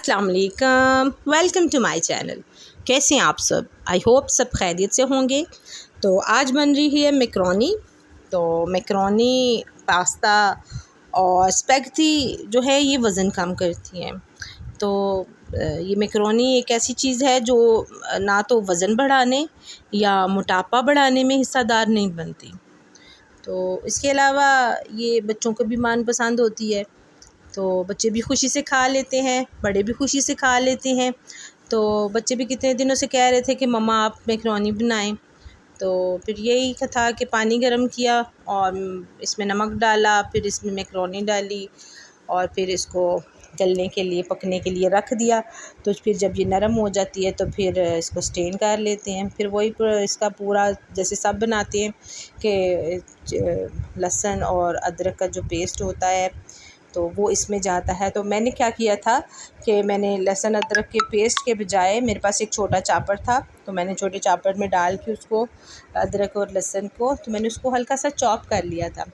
अस्सलाम वालेकुम, welcome to my channel. कैसे हैं आप सब? आई होप सब खैरियत से होंगे। तो आज बन रही है मैक्रोनी। तो मैक्रोनी, पास्ता और स्पैगेटी जो है ये वज़न कम करती हैं। तो ये मैक्रोनी एक ऐसी चीज़ है जो ना तो वज़न बढ़ाने या मोटापा बढ़ाने में हिस्सादार नहीं बनती। तो इसके अलावा ये बच्चों को भी मनपसंद होती है, तो बच्चे भी खुशी से खा लेते हैं, बड़े भी खुशी से खा लेते हैं। तो बच्चे भी कितने दिनों से कह रहे थे कि मम्मा आप मैक्रोनी बनाएं। तो फिर यही था कि पानी गर्म किया और इसमें नमक डाला, फिर इसमें मैक्रोनी डाली और फिर इसको गलने के लिए, पकने के लिए रख दिया। तो फिर जब ये नरम हो जाती है तो फिर इसको स्टेन कर लेते हैं। फिर वही इसका पूरा जैसे सब बनाते हैं कि लहसुन और अदरक का जो पेस्ट होता है तो वो इसमें जाता है। तो मैंने क्या किया था कि मैंने लहसुन अदरक के पेस्ट के बजाय मेरे पास एक छोटा चापर था, तो मैंने छोटे चापर में डाल के उसको अदरक और लहसुन को तो मैंने उसको हल्का सा चॉप कर लिया था।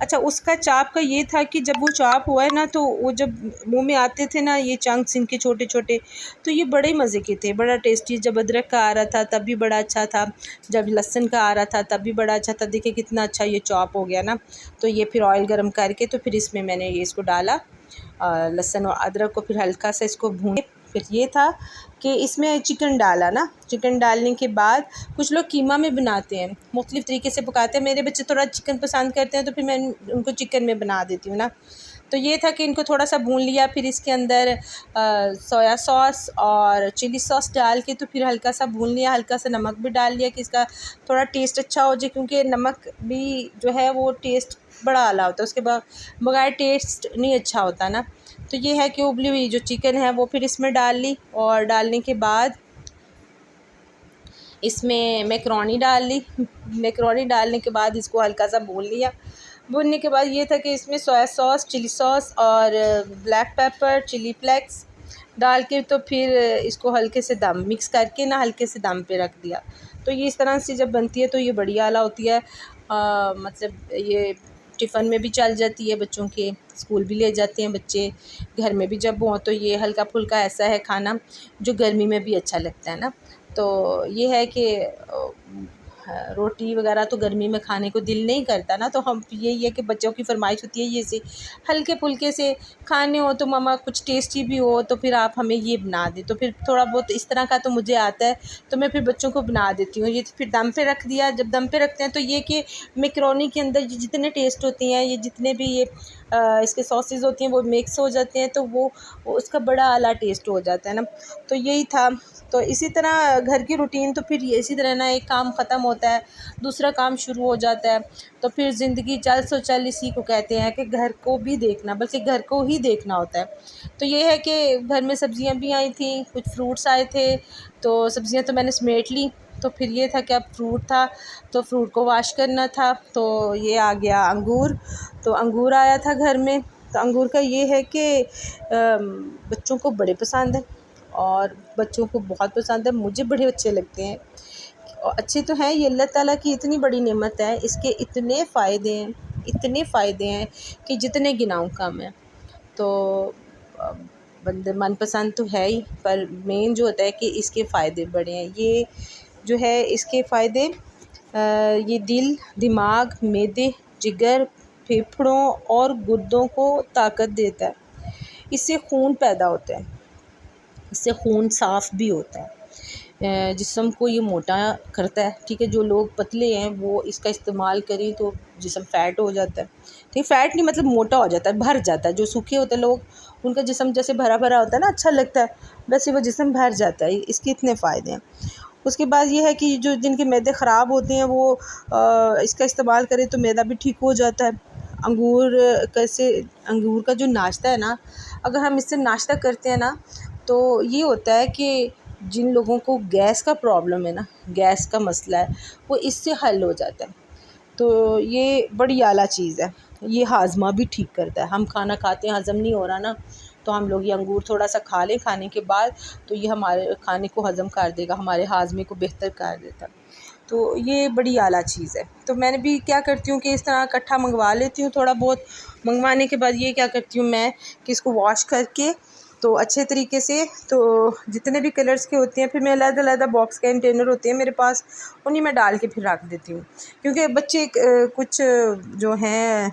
अच्छा, उसका चॉप का ये था कि जब वो चॉप हुआ है ना तो वो जब मुंह में आते थे ना ये चंक्स इनके छोटे छोटे, तो ये बड़े मज़े के थे, बड़ा टेस्टी। जब अदरक का आ रहा था तब भी बड़ा अच्छा था, जब लहसुन का आ रहा था तब भी बड़ा अच्छा था। देखिए कितना अच्छा ये चॉप हो गया ना। तो ये फिर ऑयल गर्म करके तो फिर इसमें मैंने ये इसको डाला, लहसुन और अदरक को, फिर हल्का सा इसको भूने। फिर ये था कि इसमें चिकन डाला ना। चिकन डालने के बाद कुछ लोग कीमा में बनाते हैं, मुख्तलिफ़ तरीके से पकाते हैं। मेरे बच्चे थोड़ा चिकन पसंद करते हैं तो फिर मैं उनको चिकन में बना देती हूँ ना। तो ये था कि इनको थोड़ा सा भून लिया, फिर इसके अंदर सोया सॉस और चिली सॉस डाल के तो फिर हल्का सा भून लिया, हल्का सा नमक भी डाल लिया कि इसका थोड़ा टेस्ट अच्छा हो जाए, क्योंकि नमक भी जो है वो टेस्ट बड़ा आला होता है, उसके बाद बगैर टेस्ट नहीं अच्छा होता ना। तो ये है कि उबली हुई जो चिकन है वो फिर इसमें डाल ली और डालने के बाद इसमें मैक्रोनी डाल ली। मैक्रोनी डालने के बाद इसको हल्का सा भून लिया। भूनने के बाद ये था कि इसमें सोया सॉस, चिली सॉस और ब्लैक पेपर, चिली फ्लेक्स डाल के तो फिर इसको हल्के से दम मिक्स करके ना हल्के से दम पे रख दिया। तो ये इस तरह से जब बनती है तो ये बड़ी आला होती है। मतलब ये टिफ़िन में भी चल जाती है, बच्चों के स्कूल भी ले जाते हैं बच्चे, घर में भी जब हो तो ये हल्का फुल्का ऐसा है खाना जो गर्मी में भी अच्छा लगता है ना। तो ये है कि रोटी वगैरह तो गर्मी में खाने को दिल नहीं करता ना, तो हम यही है कि बच्चों की फरमाइश होती है ये से हल्के फुल्के से खाने हो तो मम्मा कुछ टेस्टी भी हो तो फिर आप हमें ये बना दें। तो फिर थोड़ा बहुत इस तरह का तो मुझे आता है तो मैं फिर बच्चों को बना देती हूँ। ये फिर दम पे रख दिया। जब दम पे रखते हैं तो ये कि मैक्रोनी के अंदर जितने टेस्ट होती हैं, ये जितने भी ये इसके सॉसेज होती हैं वो मिक्स हो जाते हैं, तो वो उसका बड़ा आला टेस्ट हो जाता है ना। तो यही था। तो इसी तरह घर की रूटीन तो फिर इसी तरह ना, एक काम ख़त्म होता है दूसरा काम शुरू हो जाता है। तो फिर ज़िंदगी चल सो चल इसी को कहते हैं कि घर को भी देखना, बल्कि घर को ही देखना होता है। तो ये है कि घर में सब्ज़ियाँ भी आई थी, कुछ फ्रूट्स आए थे, तो सब्ज़ियाँ तो मैंने समेट ली। तो फिर ये था कि अब फ्रूट था तो फ्रूट को वॉश करना था। तो ये आ गया अंगूर। तो अंगूर आया था घर में। तो अंगूर का ये है कि बच्चों को बड़े पसंद है और बच्चों को बहुत पसंद है, मुझे बड़े अच्छे लगते हैं। और अच्छे तो हैं, ये अल्लाह ताला की इतनी बड़ी नेमत है, इसके इतने फ़ायदे हैं, इतने फ़ायदे हैं कि जितने गिनाऊँ कम है। तो अ, बंदे मनपसंद तो है ही, पर मेन जो होता है कि इसके फ़ायदे बड़े हैं। ये जो है इसके फ़ायदे, ये दिल, दिमाग, मैदे, जिगर, फेफड़ों और गुर्दों को ताकत देता है। इससे खून पैदा होता है, इससे खून साफ़ भी होता है। जिस्म को ये मोटा करता है। ठीक है, जो लोग पतले हैं वो इसका इस्तेमाल करें तो जिस्म फ़ैट हो जाता है। ठीक, फ़ैट नहीं मतलब मोटा हो जाता है, भर जाता है। जो सूखे होते हैं लोग, उनका जिस्म जैसे भरा भरा होता है ना, अच्छा लगता है, वैसे वो जिस्म भर जाता है। इसके इतने फ़ायदे हैं। उसके बाद ये है कि जो जिनके मैदे ख़राब होते हैं वो इसका इस्तेमाल करें तो मैदा भी ठीक हो जाता है। अंगूर कैसे, अंगूर का जो नाश्ता है ना, अगर हम इससे नाश्ता करते हैं ना तो ये होता है कि जिन लोगों को गैस का प्रॉब्लम है ना, गैस का मसला है, वो इससे हल हो जाता है। तो ये बड़ी आला चीज़ है। ये हाज़मा भी ठीक करता है। हम खाना खाते हैं, हज़म नहीं हो रहा ना, तो हम लोग ये अंगूर थोड़ा सा खा लें खाने के बाद, तो ये हमारे खाने को हज़म कर देगा, हमारे हाज़मे को बेहतर कर देता है। तो ये बड़ी आला चीज़ है। तो मैंने भी क्या करती हूँ कि इस तरह इकट्ठा मंगवा लेती हूँ। थोड़ा बहुत मंगवाने के बाद ये क्या करती हूँ मैं कि इसको वॉश करके तो अच्छे तरीके से, तो जितने भी कलर्स के होते हैं फिर मैं अलग बॉक्स कंटेनर होते हैं मेरे पास, उन्हीं में डाल के फिर रख देती हूँ। क्योंकि बच्चे कुछ जो हैं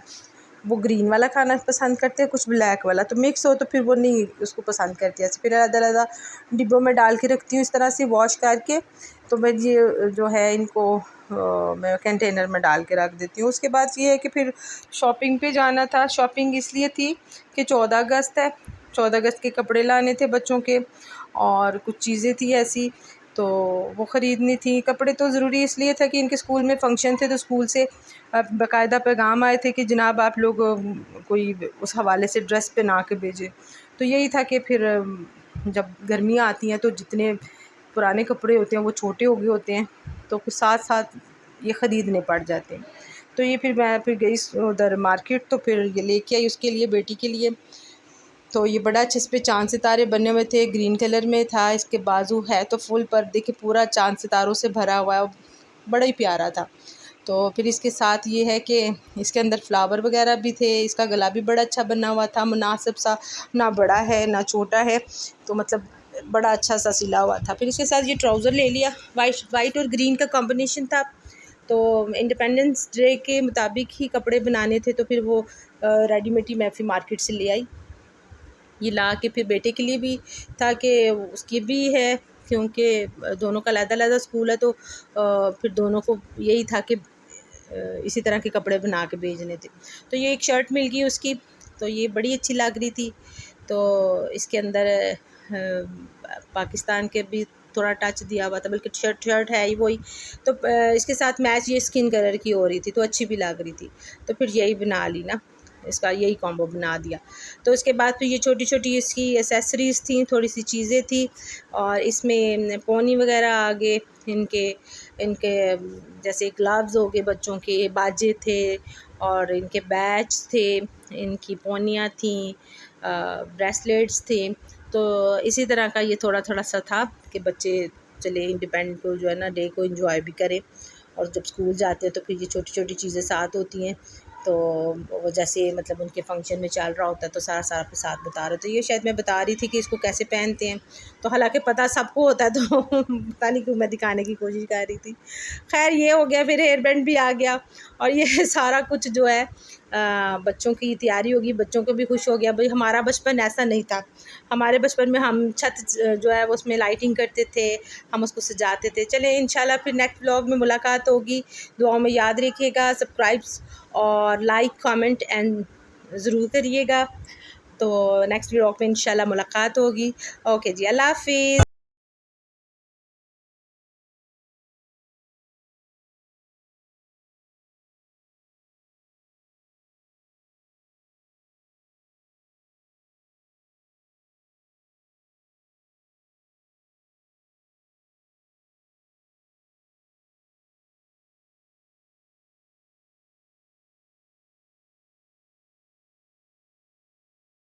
वो ग्रीन वाला खाना पसंद करते हैं, कुछ ब्लैक वाला, तो मिक्स हो तो फिर वो नहीं उसको पसंद करते। ऐसे फिर अलग डिब्बों में डाल के रखती हूँ इस तरह से वॉश करके। तो मैं ये जो है इनको मैं कंटेनर में डाल के रख देती हूँ। उसके बाद ये है कि फिर शॉपिंग पे जाना था। शॉपिंग इसलिए थी कि 14 अगस्त है, 14 अगस्त के कपड़े लाने थे बच्चों के, और कुछ चीज़ें थी ऐसी तो वो ख़रीदनी थी। कपड़े तो ज़रूरी इसलिए था कि इनके स्कूल में फ़ंक्शन थे, तो स्कूल से बाकायदा पैगाम आए थे कि जनाब आप लोग कोई उस हवाले से ड्रेस पहना के भेजें। तो यही था कि फिर जब गर्मियाँ आती हैं तो जितने पुराने कपड़े होते हैं वो छोटे हो गए होते हैं, तो फिर साथ साथ ये ख़रीदने पड़ जाते हैं। तो ये फिर मैं फिर गई उधर मार्केट, तो फिर ये लेके आई उसके लिए, बेटी के लिए। तो ये बड़ा अच्छा, इस पे चाँद सितारे बने हुए थे, ग्रीन कलर में था। इसके बाजू है तो फुल पर देखिए पूरा चाँद सितारों से भरा हुआ है, बड़ा ही प्यारा था। तो फिर इसके साथ ये है कि इसके अंदर फ्लावर वगैरह भी थे। इसका गला भी बड़ा अच्छा बना हुआ था, मुनासिब सा, ना बड़ा है ना छोटा है, तो मतलब बड़ा अच्छा सा सिला हुआ था। फिर इसके साथ ये ट्राउज़र ले लिया, वाइट और ग्रीन का कॉम्बिनेशन था। तो इंडिपेंडेंस डे के मुताबिक ही कपड़े बनाने थे, तो फिर वो रेडीमेड ही मैं फिर मार्केट से ले आई। ये ला के फिर बेटे के लिए भी था कि उसकी भी है, क्योंकि दोनों का अलग-अलग स्कूल है, तो फिर दोनों को यही था कि इसी तरह के कपड़े बना के भेजने थे। तो ये एक शर्ट मिल गई उसकी, तो ये बड़ी अच्छी लग रही थी। तो इसके अंदर पाकिस्तान के भी थोड़ा टच दिया हुआ था, बल्कि शर्ट है ही वही। तो इसके साथ मैच ये स्किन कलर की हो रही थी, तो अच्छी भी लग रही थी। तो फिर यही बना ली ना, इसका यही कॉम्बो बना दिया। तो इसके बाद फिर ये छोटी छोटी इसकी एसेसरीज़ थी, थोड़ी सी चीज़ें थी, और इसमें पोनी वगैरह आ गए इनके इनके जैसे ग्लव्स हो गए बच्चों के, बाजे थे, और इनके बैच थे, इनकी पोनियाँ थी, ब्रेसलेट्स थे। तो इसी तरह का ये थोड़ा थोड़ा सा था कि बच्चे चले इंडिपेंडेंट को जो है ना डे को एंजॉय भी करें, और जब स्कूल जाते हैं तो फिर ये छोटी छोटी चीज़ें साथ होती हैं। तो वो जैसे मतलब उनके फंक्शन में चल रहा होता है तो सारा सारा आपके साथ बता रहे। तो ये शायद मैं बता रही थी कि इसको कैसे पहनते हैं, तो हालांकि पता सबको होता है, तो पता नहीं क्यों मैं दिखाने की कोशिश कर रही थी। खैर ये हो गया, फिर हेयर बैंड भी आ गया, और ये सारा कुछ जो है बच्चों की तैयारी होगी, बच्चों को भी खुश हो गया। भाई हमारा बचपन ऐसा नहीं था। हमारे बचपन में हम छत जो है वो उसमें लाइटिंग करते थे, हम उसको सजाते थे। चले इंशाल्लाह फिर नेक्स्ट व्लॉग में मुलाकात होगी। दुआओं में याद रखिएगा, सब्सक्राइब्स और लाइक कमेंट एंड ज़रूर करिएगा। तो नेक्स्ट व्लॉग में इंशाल्लाह मुलाकात होगी। ओके जी, अल्लाह हाफिज़।